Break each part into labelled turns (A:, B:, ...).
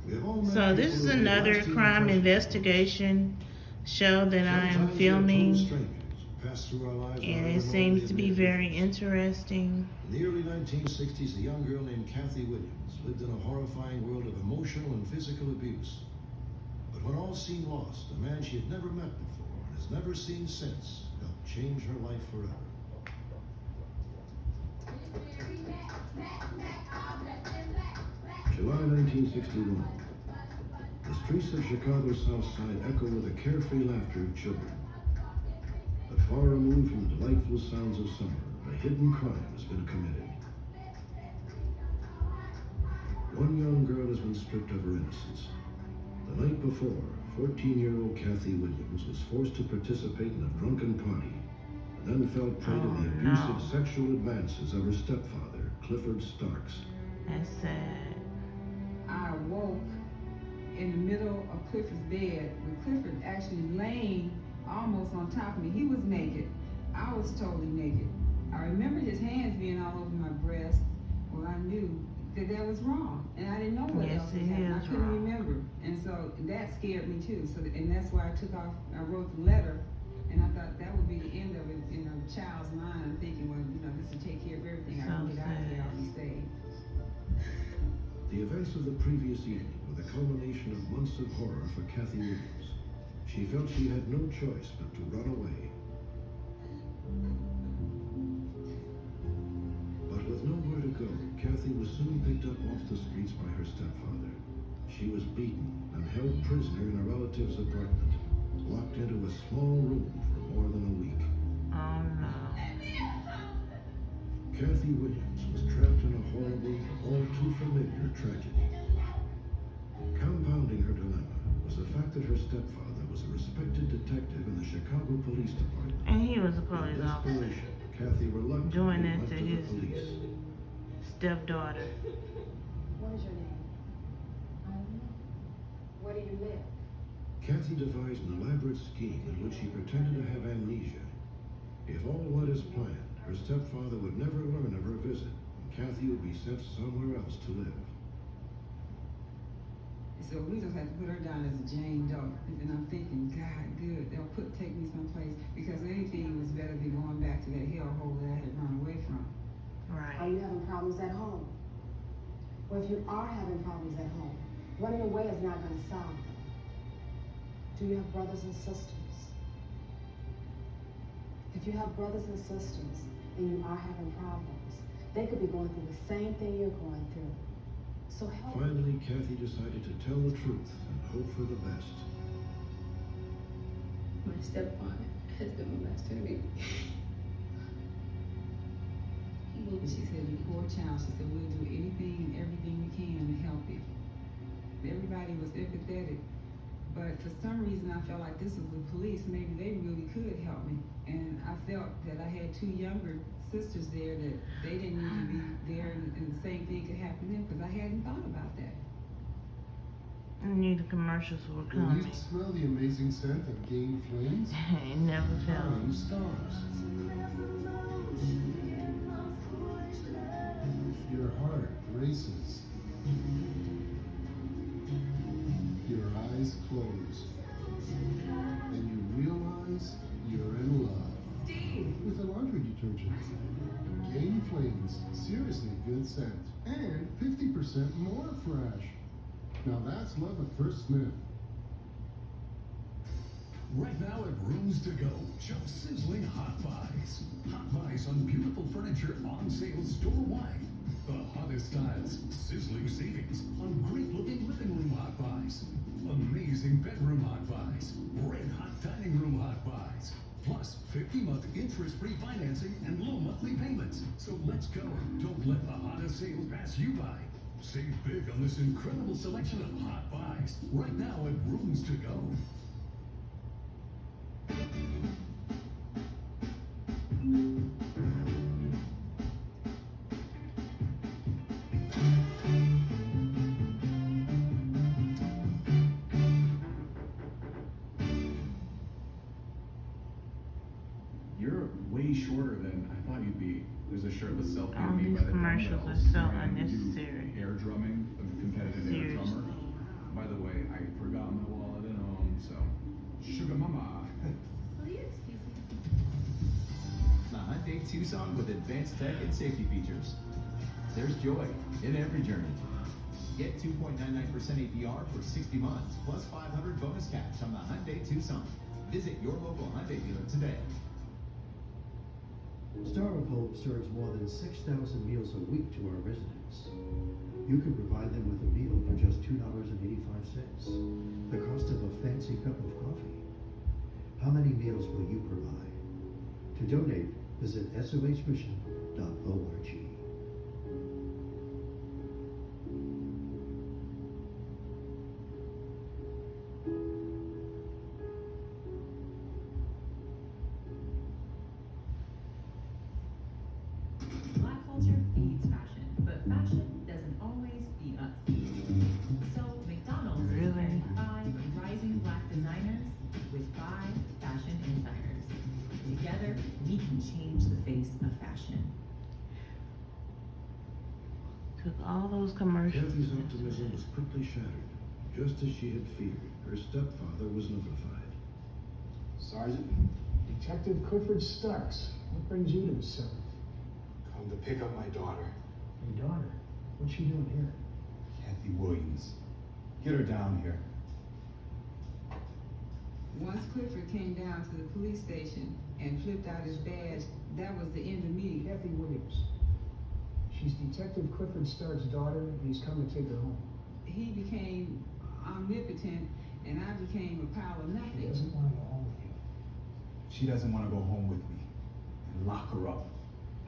A: So this is another crime investigation show that I am filming, and it seems to be very interesting.
B: In the early 1960s, a young girl named Kathy Williams lived in a horrifying world of emotional and physical abuse. But when all seemed lost, a man she had never met before and has never seen since helped change her life forever. July 1961. The streets of Chicago's South Side echo with the carefree laughter of children. But far removed from the delightful sounds of summer, a hidden crime has been committed. One young girl has been stripped of her innocence. The night before, 14-year-old Kathy Williams was forced to participate in a drunken party and then fell prey to the abusive sexual advances of her stepfather, Clifford Starks.
A: That's sad.
C: I awoke in the middle of Clifford's bed with Clifford actually laying almost on top of me. He was naked. I was totally naked. I remember his hands being all over my breast. Well, I knew that was wrong, and I didn't know what else was happening. I couldn't remember, and so that scared me too. So, and that's why I took off. I wrote the letter, and I thought that would be the end of it in a child's mind. I'm thinking, well, this will take care of everything. I can get out of here. I'll be saved.
B: The events of the previous evening were the culmination of months of horror for Kathy Williams. She felt she had no choice but to run away. But with nowhere to go, Kathy was soon picked up off the streets by her stepfather. She was beaten and held prisoner in a relative's apartment, locked into a small room for more than a week.
A: Oh no.
B: Kathy Williams was trapped in a horrible, all too familiar tragedy. Compounding her dilemma was the fact that her stepfather was a respected detective in the Chicago Police Department.
A: And he was a police officer.
B: Kathy reluctantly
A: doing that
B: went
A: to
B: the
A: his
B: police.
A: stepdaughter.
D: What is your name? Where do you live?
B: Kathy devised an elaborate scheme in which she pretended to have amnesia. If all went as planned, her stepfather would never learn of her visit, and Kathy would be sent somewhere else to live.
C: So we just had to put her down as a Jane Doe. And I'm thinking, God, good. They'll take me someplace, because anything was better than going back to that hellhole that I had run away from.
A: Right.
D: Are you having problems at home? Well, if you are having problems at home, running away is not going to solve them. Do you have brothers and sisters? If you have brothers and sisters and you are having problems, they could be going through the same thing you're going through. So help.
B: Finally, Kathy decided to tell the truth and hope for the best.
E: My stepfather has been molesting me.
C: She said, you poor child. She said, we'll do anything and everything we can to help you. Everybody was empathetic. But for some reason, I felt like this was the police. Maybe they really could help me. And I felt that I had two younger sisters there that they didn't need to be there, and the same thing could happen to them, because I hadn't thought about that.
A: I knew the commercials were
F: When
A: coming.
F: you smell the amazing scent of Gain Flames,
A: It never felt.
F: find stars. Your heart races. Your eyes close. And you realize you're in love.
C: Steve!
F: With a laundry detergent. Gain Flames, seriously good scent. And 50% more fresh. Now that's love at first sniff.
G: Right now at Rooms to Go, shop sizzling hot buys. Hot buys on beautiful furniture on sale store-wide. The hottest styles, sizzling savings on great-looking living room hot buys. Amazing bedroom hot buys. Red hot dining room hot buys. Plus 50-month interest-free financing and low monthly payments. So let's go. Don't let the hottest sales pass you by. Save big on this incredible selection of hot buys. Right now at Rooms to Go.
H: You're way shorter than I thought you'd be. There's a shirtless selfie
A: All
H: of me
A: these
H: by the
A: commercials
H: dumbbells,
A: are so
H: and you do
A: unnecessary.
H: Air drumming, a competitive air
A: Seriously.
H: drummer.
I: Tucson with advanced tech and safety features. There's joy in every journey. Get 2.99% APR for 60 months, plus 500 bonus cash on the Hyundai Tucson. Visit your local Hyundai dealer today.
J: Star of Hope serves more than 6,000 meals a week to our residents. You can provide them with a meal for just $2.85, the cost of a fancy cup of coffee. How many meals will you provide? To donate, visit sohmission.org.
K: Black culture feeds fashion, but fashion doesn't always feed us. So McDonald's is pairing 5 rising black designers with 5 fashion insiders. Together, we can change the face of fashion.
A: Took all those commercials.
B: Kathy's optimism was quickly shattered. Just as she had feared, her stepfather was notified.
L: Sergeant? Detective Clifford Starks. What brings you to the 7th?
M: Come to pick up my daughter.
L: Your daughter? What's she doing here?
M: Kathy Williams. Get her down here.
C: Once Clifford came down to the police station and flipped out his badge, that was the end of me.
L: Kathy Williams. She's Detective Clifford Starks' daughter, and he's come to take her home.
C: He became omnipotent, and I became a pile of nothing.
L: She doesn't want to go home with you.
M: She doesn't want to go home with me. And lock her up.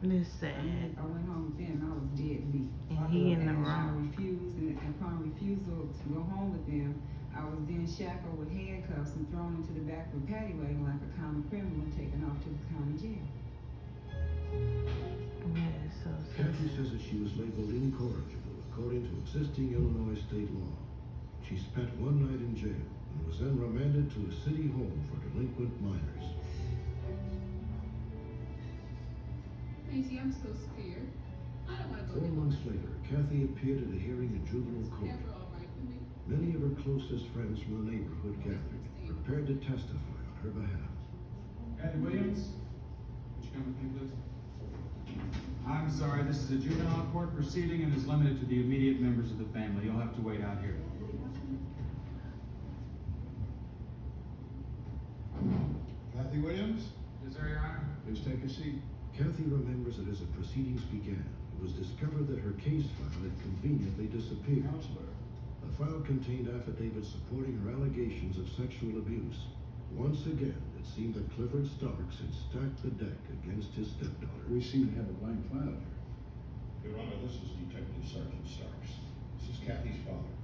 A: It's sad.
C: I went home with them, I was dead beat.
A: And he in the
C: I
A: wrong.
C: refused, and upon refusal to go home with them, I was then shackled with handcuffs and thrown into the back of a paddy wagon like a common criminal and taken off to the county jail.
A: Yeah, it's so sad.
B: Kathy says that she was labeled incorrigible according to existing Illinois state law. She spent one night in jail and was then remanded to a city home for delinquent minors.
E: Auntie, I'm so scared. I don't want to go
B: 4
E: there.
B: months later, Kathy appeared at a hearing in juvenile
E: It's
B: court.
E: never all right for me.
B: Many of her closest friends from the neighborhood gathered, prepared to testify on her behalf.
H: Kathy Williams, would you come with me, please? I'm sorry, this is a juvenile court proceeding and is limited to the immediate members of the family. You'll have to wait out here.
M: Kathy Williams?
H: Yes, sir, Your Honor.
M: Please take a seat.
B: Kathy remembers that as the proceedings began, it was discovered that her case file had conveniently disappeared.
M: Counselor.
B: The file contained affidavits supporting her allegations of sexual abuse. Once again, it seemed that Clifford Starks had stacked the deck against his stepdaughter.
M: We seem to have a blank file here.
N: Your Honor, this is Detective Sergeant Starks. This is Kathy's father.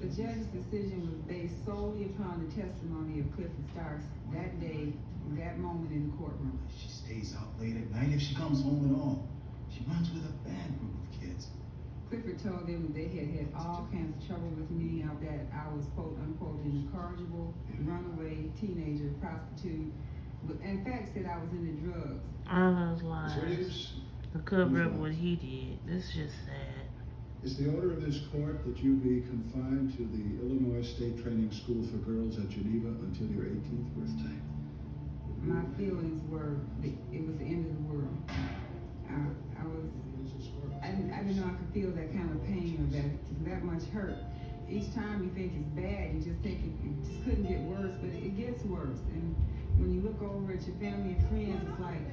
C: The judge's decision was based solely upon the testimony of Clifford Starks that day, that moment in the courtroom.
M: She stays out late at night if she comes home at all. She runs with a bad group of kids.
C: Clifford told them that they had had all kinds of trouble with me, that I was quote unquote an incorrigible, runaway teenager, prostitute. But in fact said I was into drugs.
A: All those lies.
M: Williams,
A: To cover up what he did. This is just sad.
O: It's the order of this court that you be confined to the Illinois State Training School for Girls at Geneva until your 18th birthday.
C: My feelings were, it was the end of the world. I didn't know I could feel that kind of pain or that much hurt. Each time you think it's bad, you just think it just couldn't get worse, but it gets worse. And when you look over at your family and friends, it's like,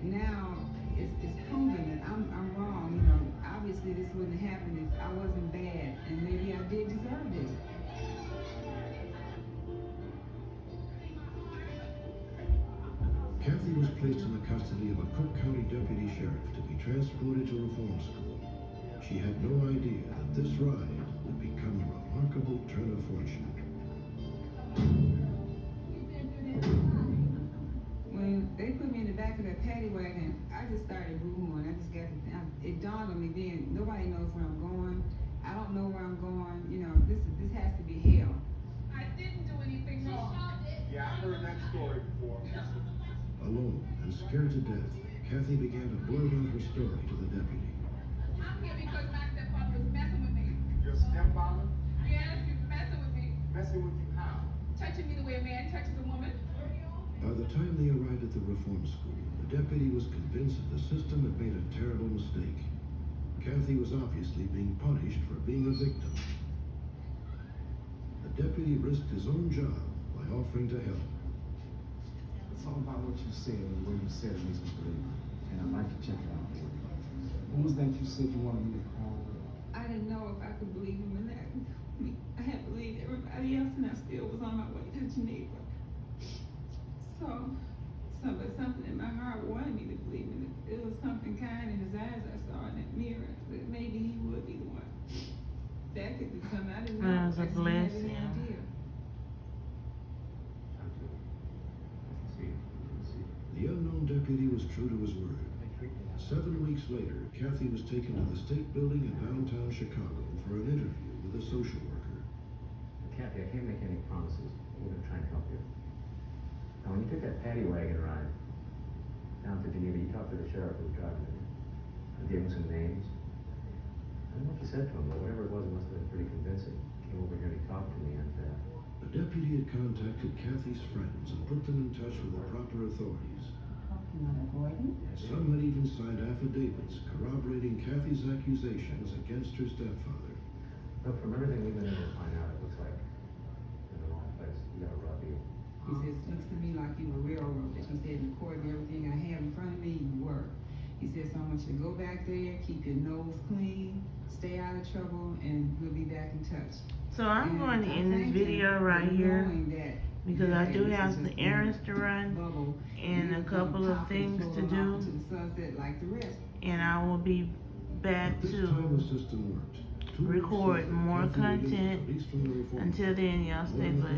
C: now it's proven that I'm wrong. You know, obviously this wouldn't have happened if I wasn't bad, and maybe I did deserve this.
B: Kathy was placed in the custody of a Cook County deputy sheriff to be transported to reform school. She had no idea that this ride would become a remarkable turn of fortune.
C: When they put me in the back of that paddy wagon, I just started boo-hooing. It dawned on me then, nobody knows where I'm going. I don't know where I'm going. You know, this has to be hell.
E: I didn't do anything wrong.
N: Yeah, I've heard that story before.
B: Alone and scared to death, Kathy began to blurt out her story to the deputy.
E: I'm here because my stepfather was messing with me.
N: Your stepfather?
E: Yes, he was messing with me.
N: Messing with you how?
E: Touching me the way a man touches a woman.
B: By the time they arrived at the reform school, the deputy was convinced that the system had made a terrible mistake. Kathy was obviously being punished for being a victim. The deputy risked his own job by offering to help.
M: It's all about what you said and the way you said it makes me believe it. And I'd like to check it out for you. Who was that you said you wanted me to call?
C: I didn't know if I could believe him or not. I had believed everybody else, and I still was on my way to Geneva. But something in my heart wanted me to believe him. It was something kind in his eyes I saw in that mirror that maybe he would be the one. That could be something I didn't know.
A: That was a
C: I just didn't have any
A: blessing.
C: idea.
B: The unknown deputy was true to his word. 7 weeks later, Kathy was taken to the state building in downtown Chicago for an interview with a social worker.
P: Kathy, I can't make any promises. I'm going to try and help you. Now, when you took that paddy wagon ride down to Geneva, you talked to the sheriff who was driving it. You gave him some names. I don't know what you said to him, but whatever it was, it must have been pretty convincing. He came over here and he talked to me, and
B: The deputy had contacted Kathy's friends and put them in touch with the proper authorities. Some had even signed affidavits corroborating Kathy's accusations against her stepfather.
P: look, from everything we've been able to find out, it looks like you're in the wrong place. You got a rough deal.
C: He said, it looks to me like you were railroaded. He said, in court and everything I have in front of me, you were. He said, so I want you to go back there, keep your nose clean, stay out of trouble, and we'll be back in touch.
A: So I'm going to end this video right here because I do have some errands to run and a couple of things to do, and I will be back
B: This
A: to
B: time the system worked. 2 weeks
A: record
B: later,
A: more
B: Kathy Williams was
A: content.
B: released from the reform
A: Until then, y'all stay blessed.